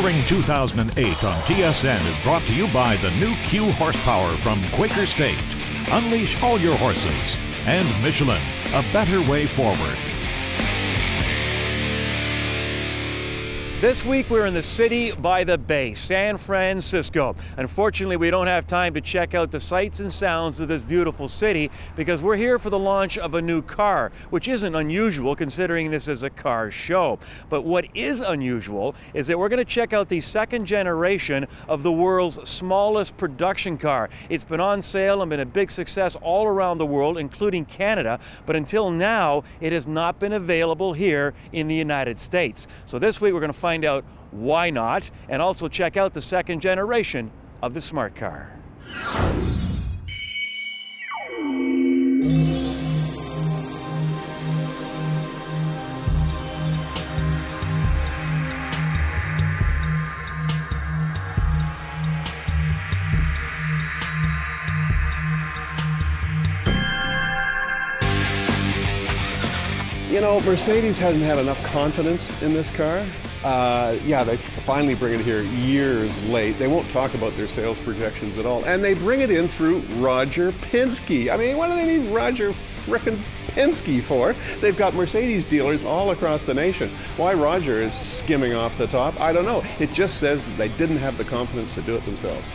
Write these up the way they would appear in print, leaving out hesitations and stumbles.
Spring 2008 on TSN is brought to you by the new Q horsepower from Quaker State. Unleash all your horses. And Michelin, a better way forward. This week we're in the city by the bay, San Francisco. Unfortunately, we don't have time to check out the sights and sounds of this beautiful city because we're here for the launch of a new car, which isn't unusual considering this is a car show. But what is unusual is that we're going to check out the second generation of the world's smallest production car. It's been on sale and been a big success all around the world, including Canada, but until now it has not been available here in the United States. So this week we're going to find out why not, and also check out the second generation of the smart car. You know, Mercedes hasn't had enough confidence in this car. Yeah, they finally bring it here years late. They won't talk about their sales projections at all. And they bring it in through Roger Penske. I mean, what do they need Roger frickin' Penske for? They've got Mercedes dealers all across the nation. Why Roger is skimming off the top, I don't know. It just says that they didn't have the confidence to do it themselves.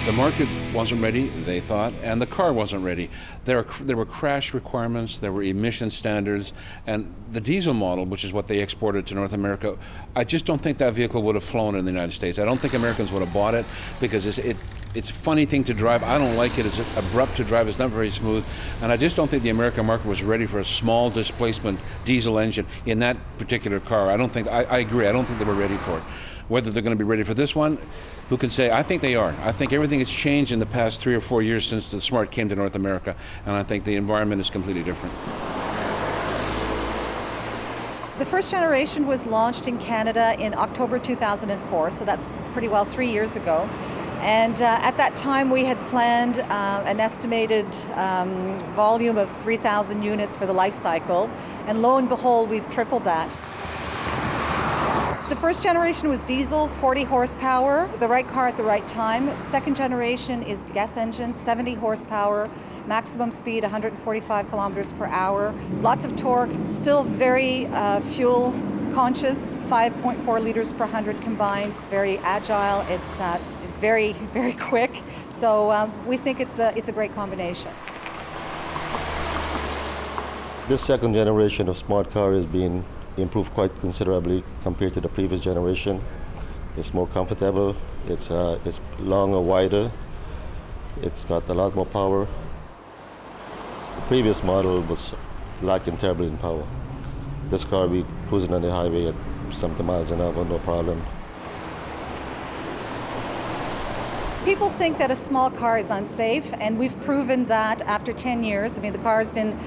The market wasn't ready, they thought, and the car wasn't ready. There were crash requirements, there were emission standards, and the diesel model, which is what they exported to North America, I just don't think that vehicle would have flown in the United States. I don't think Americans would have bought it because it's a funny thing to drive. I don't like it. It's abrupt to drive. It's not very smooth. And I just don't think the American market was ready for a small displacement diesel engine in that particular car. I agree. I don't think they were ready for it. Whether they're going to be ready for this one, who can say? I think they are. I think everything has changed in the past 3 or 4 years since the Smart came to North America, and I think the environment is completely different. The first generation was launched in Canada in October 2004, so that's pretty well 3 years ago. And at that time we had planned an estimated volume of 3,000 units for the life cycle, and lo and behold, we've tripled that. The first generation was diesel, 40 horsepower, the right car at the right time. Second generation is gas engine, 70 horsepower, maximum speed 145 kilometers per hour. Lots of torque, still very fuel conscious, 5.4 liters per 100 combined. It's very agile, it's very, very quick. So we think it's a great combination. This second generation of smart car is being improved quite considerably compared to the previous generation. It's more comfortable, it's longer, wider, it's got a lot more power. The previous model was lacking terribly in power. This car will be cruising on the highway at 70 miles an hour, no problem. People think that a small car is unsafe, and we've proven that after 10 years. I mean, the car has been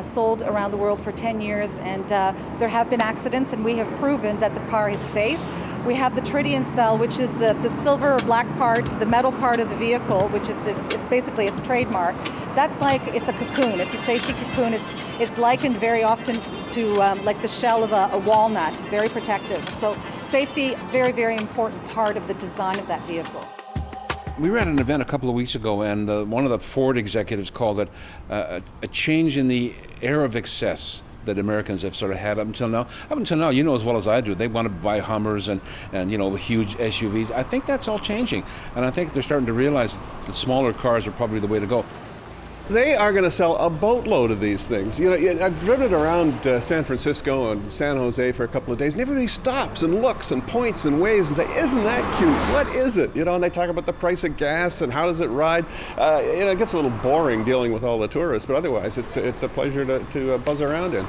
sold around the world for 10 years, and there have been accidents, and we have proven that the car is safe. We have the tritium cell, which is the silver or black part, the metal part of the vehicle, which it's basically its trademark. That's like, it's a cocoon, it's a safety cocoon. It's likened very often to like the shell of a walnut, very protective. So safety, very, very important part of the design of that vehicle. We were at an event a couple of weeks ago, and one of the Ford executives called it a change in the air of excess that Americans have sort of had up until now. Up until now, you know as well as I do, they want to buy Hummers and you know, huge SUVs. I think that's all changing, and I think they're starting to realize that smaller cars are probably the way to go. They are going to sell a boatload of these things. You know, I've driven around San Francisco and San Jose for a couple of days, and everybody stops and looks and points and waves and say, "Isn't that cute? What is it?" You know, and they talk about the price of gas and how does it ride. You know, it gets a little boring dealing with all the tourists, but otherwise, it's a pleasure to buzz around in.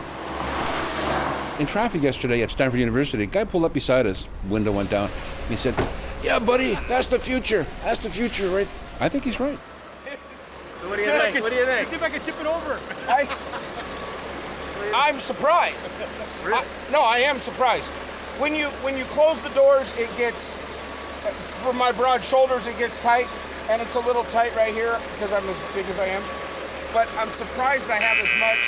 In traffic yesterday at Stanford University, a guy pulled up beside us, window went down. He said, "Yeah, buddy, that's the future. That's the future, right?" I think he's right. So what do you think? What do you think? Let's see if I can tip it over. I'm surprised. Really? I am surprised. When you close the doors, it gets, for my broad shoulders, it gets tight, and it's a little tight right here because I'm as big as I am. But I'm surprised I have as much.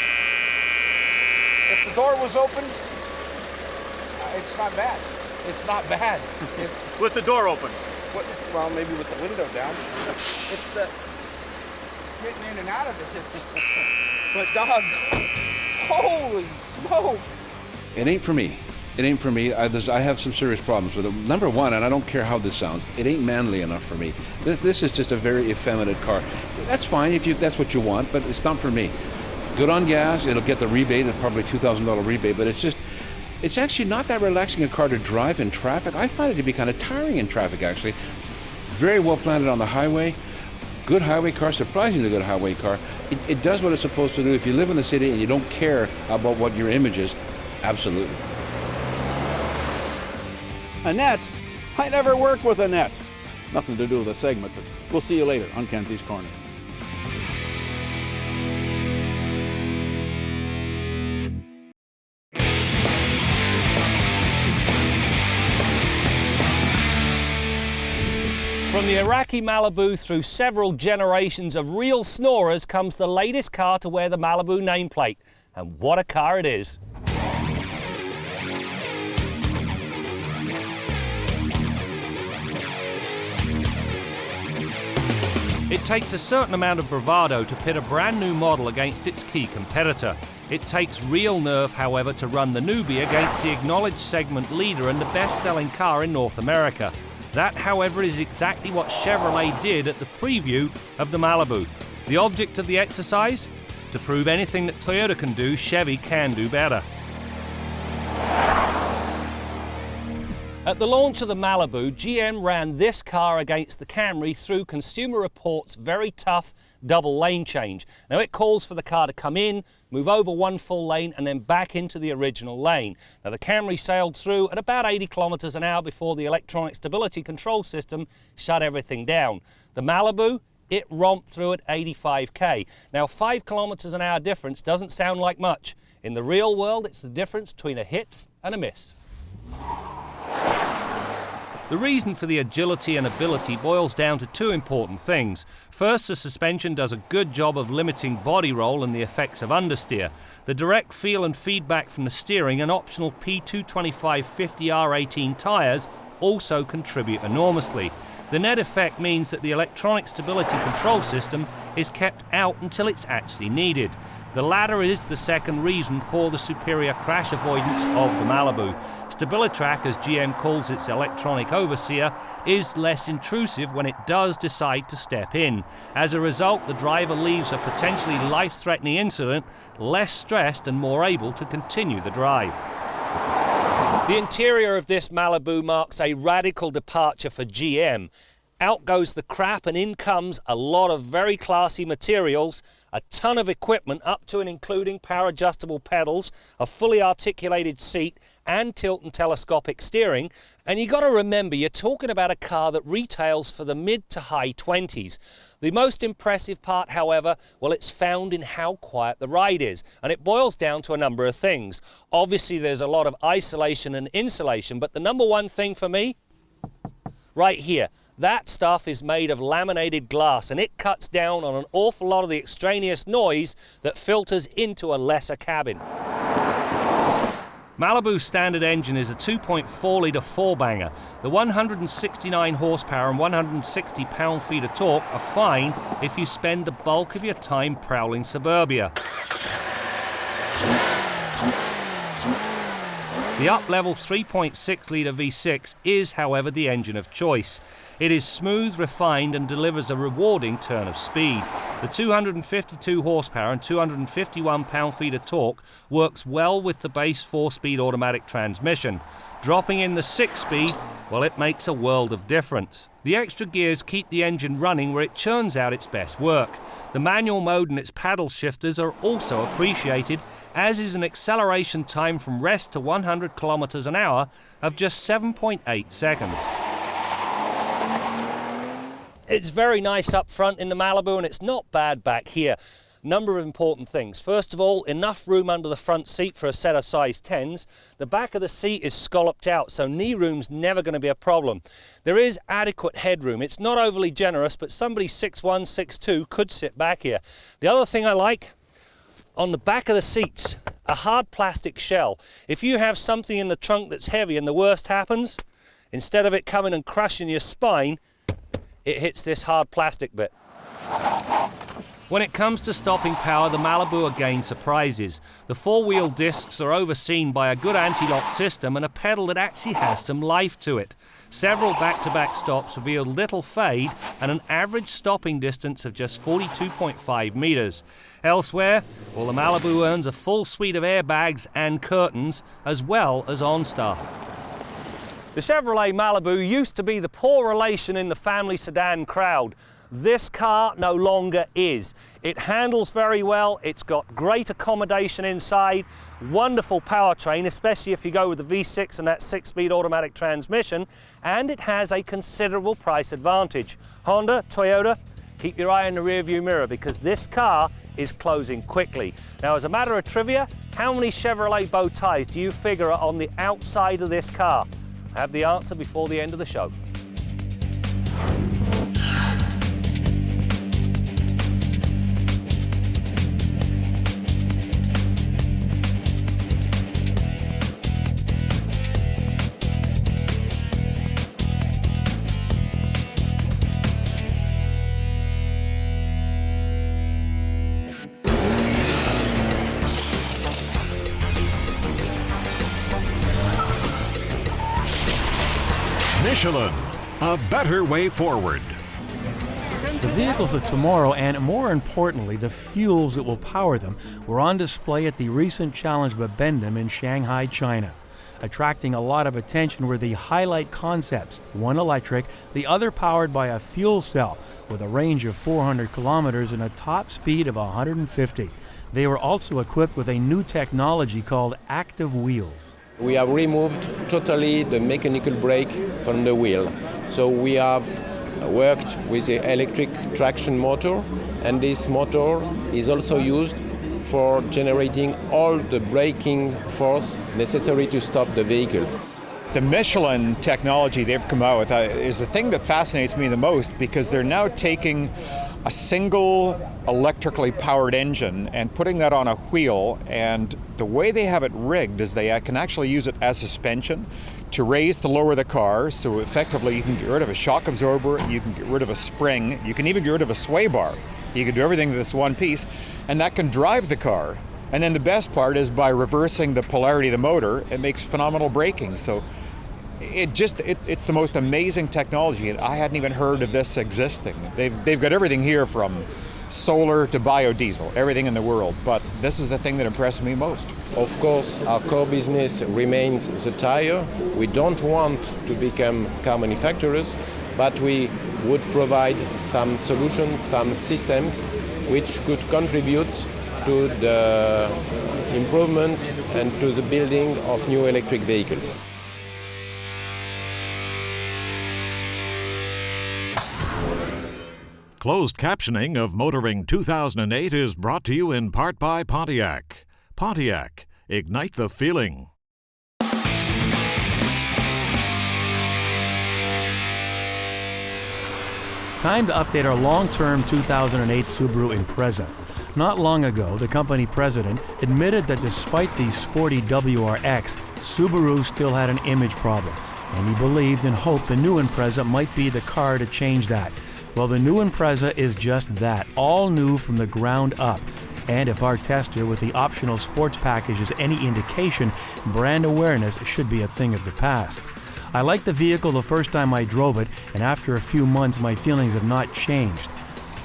If the door was open, it's not bad. It's not bad. It's With the door open. well, maybe with the window down. It's the getting in and out of it. But dog, holy smoke! It ain't for me. It ain't for me. I have some serious problems with it. Number one, and I don't care how this sounds, it ain't manly enough for me. This is just a very effeminate car. That's fine if that's what you want, but it's not for me. Good on gas, it'll get the rebate, probably $2,000 rebate, but it's actually not that relaxing a car to drive in traffic. I find it to be kind of tiring in traffic, actually. Very well planted on the highway. Good highway car, surprisingly good highway car. It does what it's supposed to do. If you live in the city and you don't care about what your image is, absolutely. Annette? I never worked with Annette. Nothing to do with the segment, but we'll see you later on Kenzie's Corner. From the Iraqi Malibu through several generations of real snorers comes the latest car to wear the Malibu nameplate. And what a car it is. It takes a certain amount of bravado to pit a brand new model against its key competitor. It takes real nerve, however, to run the newbie against the acknowledged segment leader and the best-selling car in North America. That, however, is exactly what Chevrolet did at the preview of the Malibu. The object of the exercise? To prove anything that Toyota can do, Chevy can do better. At the launch of the Malibu, GM ran this car against the Camry through Consumer Reports' very tough double lane change. Now it calls for the car to come in, move over one full lane and then back into the original lane. Now the Camry sailed through at about 80 kilometers an hour before the electronic stability control system shut everything down. The Malibu, it romped through at 85k. Now 5 kilometers an hour difference doesn't sound like much. In the real world, it's the difference between a hit and a miss. The reason for the agility and ability boils down to two important things. First, the suspension does a good job of limiting body roll and the effects of understeer. The direct feel and feedback from the steering and optional P225 50R18 tyres also contribute enormously. The net effect means that the electronic stability control system is kept out until it's actually needed. The latter is the second reason for the superior crash avoidance of the Malibu. StabiliTrak, as GM calls its electronic overseer, is less intrusive when it does decide to step in. As a result, the driver leaves a potentially life-threatening incident less stressed and more able to continue the drive. The interior of this Malibu marks a radical departure for GM. Out goes the crap and in comes a lot of very classy materials, a ton of equipment up to and including power adjustable pedals, a fully articulated seat and tilt and telescopic steering. And you got to remember, you're talking about a car that retails for the mid to high 20s. The most impressive part, however, well, it's found in how quiet the ride is. And it boils down to a number of things. Obviously, there's a lot of isolation and insulation, but the number one thing for me, right here, that stuff is made of laminated glass and it cuts down on an awful lot of the extraneous noise that filters into a lesser cabin. Malibu's standard engine is a 2.4 litre four-banger. The 169 horsepower and 160 pound-feet of torque are fine if you spend the bulk of your time prowling suburbia. The up-level 3.6 litre V6 is, however, the engine of choice. It is smooth, refined and delivers a rewarding turn of speed. The 252 horsepower and 251 pound-feet of torque works well with the base 4-speed automatic transmission. Dropping in the 6-speed, well, it makes a world of difference. The extra gears keep the engine running where it churns out its best work. The manual mode and its paddle shifters are also appreciated, as is an acceleration time from rest to 100 kilometers an hour of just 7.8 seconds. It's very nice up front in the Malibu and it's not bad back here. Number of important things. First of all, enough room under the front seat for a set of size 10s. The back of the seat is scalloped out, so knee room's never going to be a problem. There is adequate headroom. It's not overly generous, but somebody 6'1", 6'2" could sit back here. The other thing I like, on the back of the seats, a hard plastic shell. If you have something in the trunk that's heavy and the worst happens, instead of it coming and crushing your spine, it hits this hard plastic bit. When it comes to stopping power, the Malibu again surprises. The four-wheel discs are overseen by a good anti-lock system and a pedal that actually has some life to it. Several back-to-back stops revealed little fade and an average stopping distance of just 42.5 meters. Elsewhere, well, the Malibu earns a full suite of airbags and curtains, as well as OnStar. The Chevrolet Malibu used to be the poor relation in the family sedan crowd. This car no longer is. It handles very well, it's got great accommodation inside, wonderful powertrain, especially if you go with the V6 and that 6-speed automatic transmission, and it has a considerable price advantage. Honda, Toyota, keep your eye on the rearview mirror because this car is closing quickly. Now, as a matter of trivia, how many Chevrolet bow ties do you figure are on the outside of this car? I have the answer before the end of the show. Michelin, a better way forward. The vehicles of tomorrow, and more importantly, the fuels that will power them, were on display at the recent Challenge Bibendum in Shanghai, China. Attracting a lot of attention were the highlight concepts, one electric, the other powered by a fuel cell with a range of 400 kilometers and a top speed of 150. They were also equipped with a new technology called active wheels. We have removed totally the mechanical brake from the wheel. So we have worked with the electric traction motor, and this motor is also used for generating all the braking force necessary to stop the vehicle. The Michelin technology they've come out with is the thing that fascinates me the most, because they're now taking a single electrically powered engine and putting that on a wheel, and the way they have it rigged is they can actually use it as suspension to raise to lower the car. So effectively you can get rid of a shock absorber, you can get rid of a spring, you can even get rid of a sway bar. You can do everything that's one piece, and that can drive the car. And then the best part is by reversing the polarity of the motor, it makes phenomenal braking. So it's the most amazing technology, and I hadn't even heard of this existing. They've got everything here from solar to biodiesel, everything in the world, but this is the thing that impressed me most. Of course, our core business remains the tire. We don't want to become car manufacturers, but we would provide some solutions, some systems which could contribute to the improvement and to the building of new electric vehicles. Closed captioning of Motoring 2008 is brought to you in part by Pontiac. Pontiac, ignite the feeling. Time to update our long-term 2008 Subaru Impreza. Not long ago, the company president admitted that despite the sporty WRX, Subaru still had an image problem, and he believed and hoped the new Impreza might be the car to change that. Well, the new Impreza is just that, all new from the ground up. And if our tester with the optional sports package is any indication, brand awareness should be a thing of the past. I liked the vehicle the first time I drove it, and after a few months my feelings have not changed.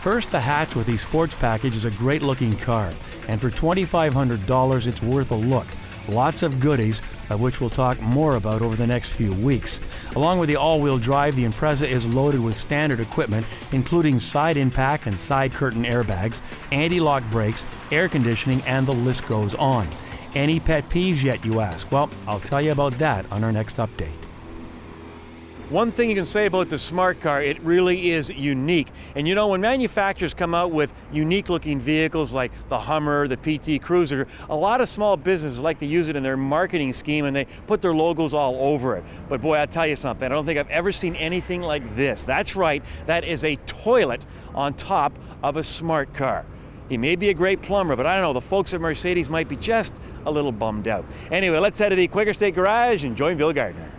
First, the hatch with the sports package is a great looking car, and for $2,500 it's worth a look. Lots of goodies, of which we'll talk more about over the next few weeks. Along with the all-wheel drive, the Impreza is loaded with standard equipment, including side impact and side curtain airbags, anti-lock brakes, air conditioning, and the list goes on. Any pet peeves yet, you ask? Well, I'll tell you about that on our next update. One thing you can say about the smart car, it really is unique. And you know, when manufacturers come out with unique looking vehicles like the Hummer, the PT Cruiser, a lot of small businesses like to use it in their marketing scheme and they put their logos all over it. But boy, I'll tell you something, I don't think I've ever seen anything like this. That's right, that is a toilet on top of a smart car. He may be a great plumber, but I don't know, the folks at Mercedes might be just a little bummed out. Anyway, let's head to the Quaker State Garage and join Bill Gardner.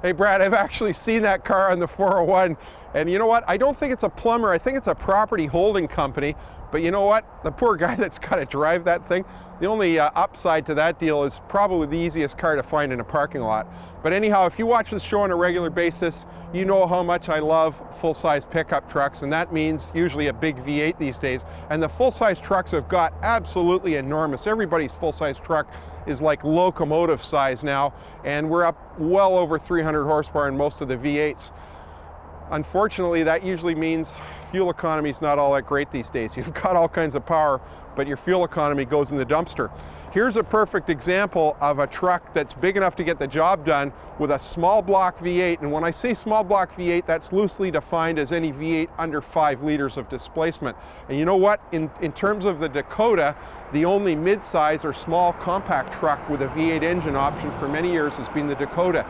Hey Brad, I've actually seen that car on the 401, and you know what? I don't think it's a plumber, I think it's a property holding company, but you know what? The poor guy that's got to drive that thing, the only upside to that deal is probably the easiest car to find in a parking lot. But anyhow, if you watch this show on a regular basis, you know how much I love full-size pickup trucks, and that means usually a big V8 these days. And the full-size trucks have got absolutely enormous. Everybody's full-size truck is like locomotive size now, and we're up well over 300 horsepower in most of the V8s. Unfortunately, that usually means fuel economy is not all that great these days. You've got all kinds of power, but your fuel economy goes in the dumpster. Here's a perfect example of a truck that's big enough to get the job done with a small block V8. And when I say small block V8, that's loosely defined as any V8 under 5 liters of displacement. And you know what? In terms of the Dakota, the only mid-size or small compact truck with a V8 engine option for many years has been the Dakota.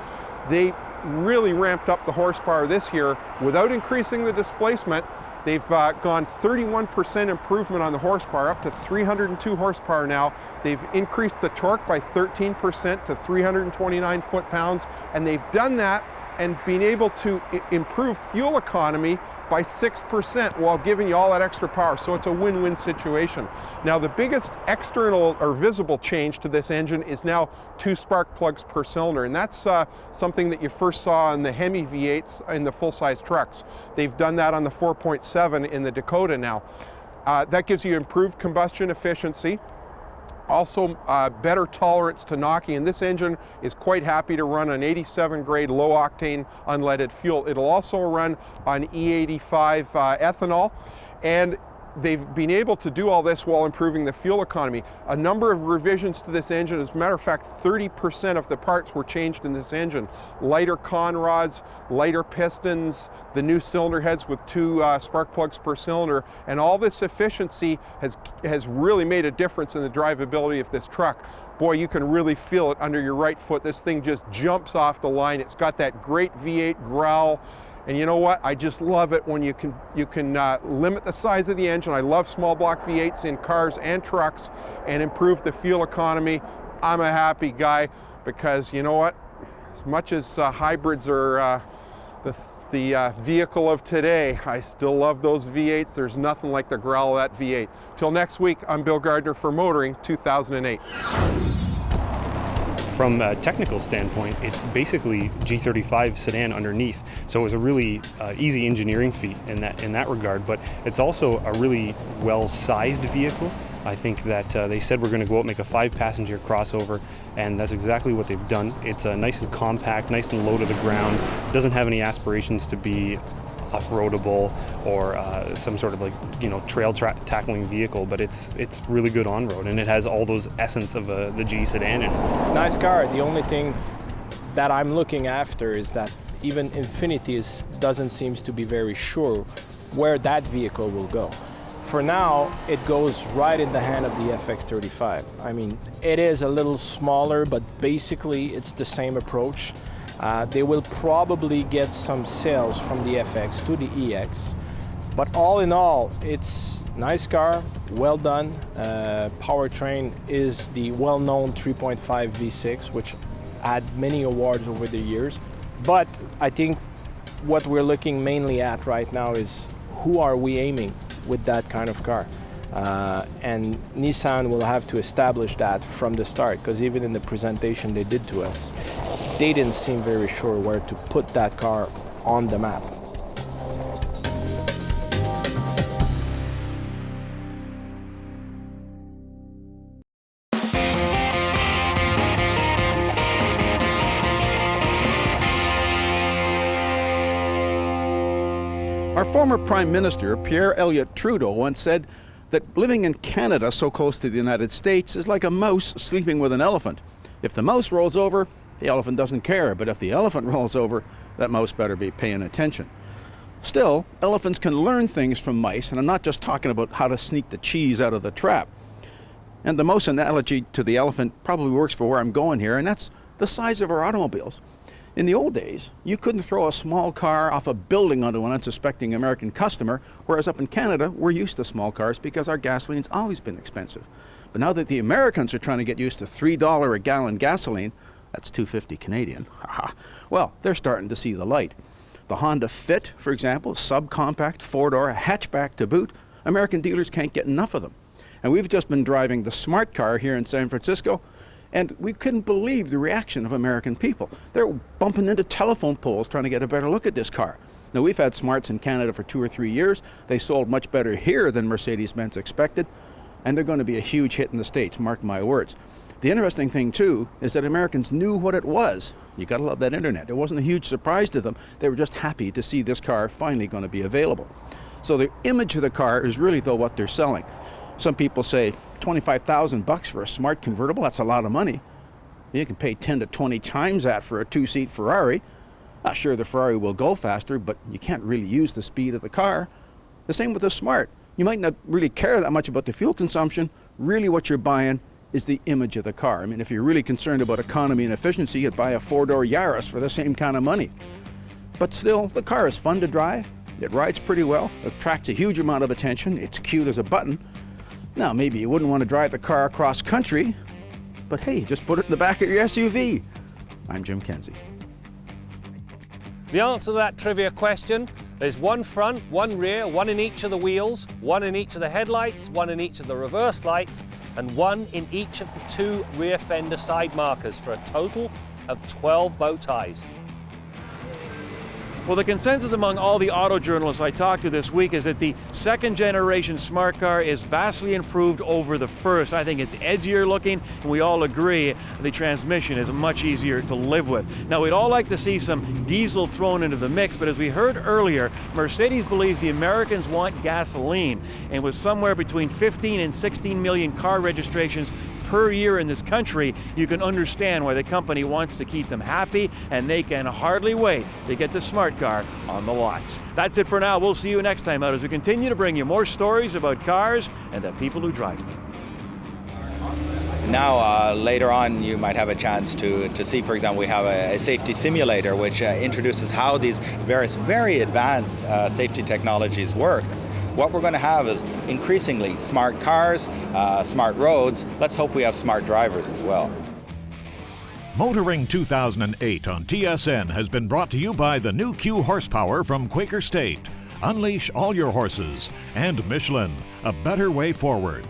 They really ramped up the horsepower this year without increasing the displacement. They've gone 31% improvement on the horsepower, up to 302 horsepower now. They've increased the torque by 13% to 329 foot-pounds, and they've done that and been able to improve fuel economy by 6% while giving you all that extra power. So it's a win-win situation. Now the biggest external or visible change to this engine is now 2 spark plugs per cylinder, and that's something that you first saw in the Hemi V8s in the full-size trucks. They've done that on the 4.7 in the Dakota now. That gives you improved combustion efficiency, also better tolerance to knocking, and this engine is quite happy to run on 87 grade low octane unleaded fuel. It'll also run on E85 ethanol, and they've been able to do all this while improving the fuel economy. A number of revisions to this engine, as a matter of fact, 30% of the parts were changed in this engine. Lighter con rods, lighter pistons, the new cylinder heads with 2 spark plugs per cylinder, and all this efficiency has really made a difference in the drivability of this truck. Boy, you can really feel it under your right foot. This thing just jumps off the line. It's got that great V8 growl. And you know what? I just love it when you can limit the size of the engine. I love small block V8s in cars and trucks and improve the fuel economy. I'm a happy guy because you know what? As much as hybrids are the vehicle of today, I still love those V8s. There's nothing like the growl of that V8. Till next week, I'm Bill Gardner for Motoring 2008. From a technical standpoint, it's basically G35 sedan underneath, so it was a really easy engineering feat in that regard. But it's also a really well-sized vehicle. I think that they said we're going to go out and make a 5-passenger crossover, and that's exactly what they've done. It's nice and compact, nice and low to the ground. Doesn't have any aspirations to be off-roadable or some sort of trail tackling vehicle, but it's really good on-road, and it has all those essence of the G sedan in it. Nice car. The only thing that I'm looking after is that even Infiniti doesn't seem to be very sure where that vehicle will go. For now, it goes right in the hand of the FX35. I mean, it is a little smaller, but basically it's the same approach. They will probably get some sales from the FX to the EX, but all in all, it's a nice car, well done. Powertrain is the well-known 3.5 V6, which had many awards over the years. But I think what we're looking mainly at right now is who are we aiming with that kind of car. And Nissan will have to establish that from the start, because even in the presentation they did to us, they didn't seem very sure where to put that car on the map. Our former Prime Minister, Pierre Elliott Trudeau, once said that living in Canada so close to the United States is like a mouse sleeping with an elephant. If the mouse rolls over, the elephant doesn't care, but if the elephant rolls over, that mouse better be paying attention. Still, elephants can learn things from mice, and I'm not just talking about how to sneak the cheese out of the trap. And the mouse analogy to the elephant probably works for where I'm going here, and that's the size of our automobiles. In the old days, you couldn't throw a small car off a building onto an unsuspecting American customer, whereas up in Canada, we're used to small cars because our gasoline's always been expensive. But now that the Americans are trying to get used to $3 a gallon gasoline, that's $2.50 Canadian, well, they're starting to see the light. The Honda Fit, for example, subcompact, four-door, hatchback to boot, American dealers can't get enough of them. And we've just been driving the Smart car here in San Francisco, and we couldn't believe the reaction of American people. They're bumping into telephone poles trying to get a better look at this car. Now, we've had Smarts in Canada for 2 or 3 years. They sold much better here than Mercedes-Benz expected, and they're going to be a huge hit in the States, mark my words. The interesting thing, too, is that Americans knew what it was. You gotta love that internet. It wasn't a huge surprise to them. They were just happy to see this car finally going to be available. So the image of the car is really, though, what they're selling. Some people say $25,000 for a Smart convertible, that's a lot of money. You can pay 10 to 20 times that for a 2-seat Ferrari. Sure, the Ferrari will go faster, but you can't really use the speed of the car. The same with the Smart. You might not really care that much about the fuel consumption. Really what you're buying is the image of the car. I mean, if you're really concerned about economy and efficiency, you'd buy a 4-door Yaris for the same kind of money. But still, the car is fun to drive. It rides pretty well, attracts a huge amount of attention. It's cute as a button. Now, maybe you wouldn't want to drive the car across country, but hey, just put it in the back of your SUV. I'm Jim Kenzie. The answer to that trivia question is one front, one rear, one in each of the wheels, one in each of the headlights, one in each of the reverse lights, and one in each of the 2 rear fender side markers for a total of 12 bow ties. Well, the consensus among all the auto journalists I talked to this week is that the second generation Smart car is vastly improved over the first. I think it's edgier looking, and we all agree the transmission is much easier to live with. Now, we'd all like to see some diesel thrown into the mix, but as we heard earlier, Mercedes believes the Americans want gasoline, and with somewhere between 15 and 16 million car registrations per year in this country, you can understand why the company wants to keep them happy, and they can hardly wait to get the Smart car on the lots. That's it for now. We'll see you next time out as we continue to bring you more stories about cars and the people who drive them. Now, later on, you might have a chance to see, for example, we have a safety simulator which introduces how these various very advanced safety technologies work. What we're going to have is increasingly smart cars, smart roads. Let's hope we have smart drivers as well. Motoring 2008 on TSN has been brought to you by the new Q horsepower from Quaker State. Unleash all your horses. And Michelin, a better way forward.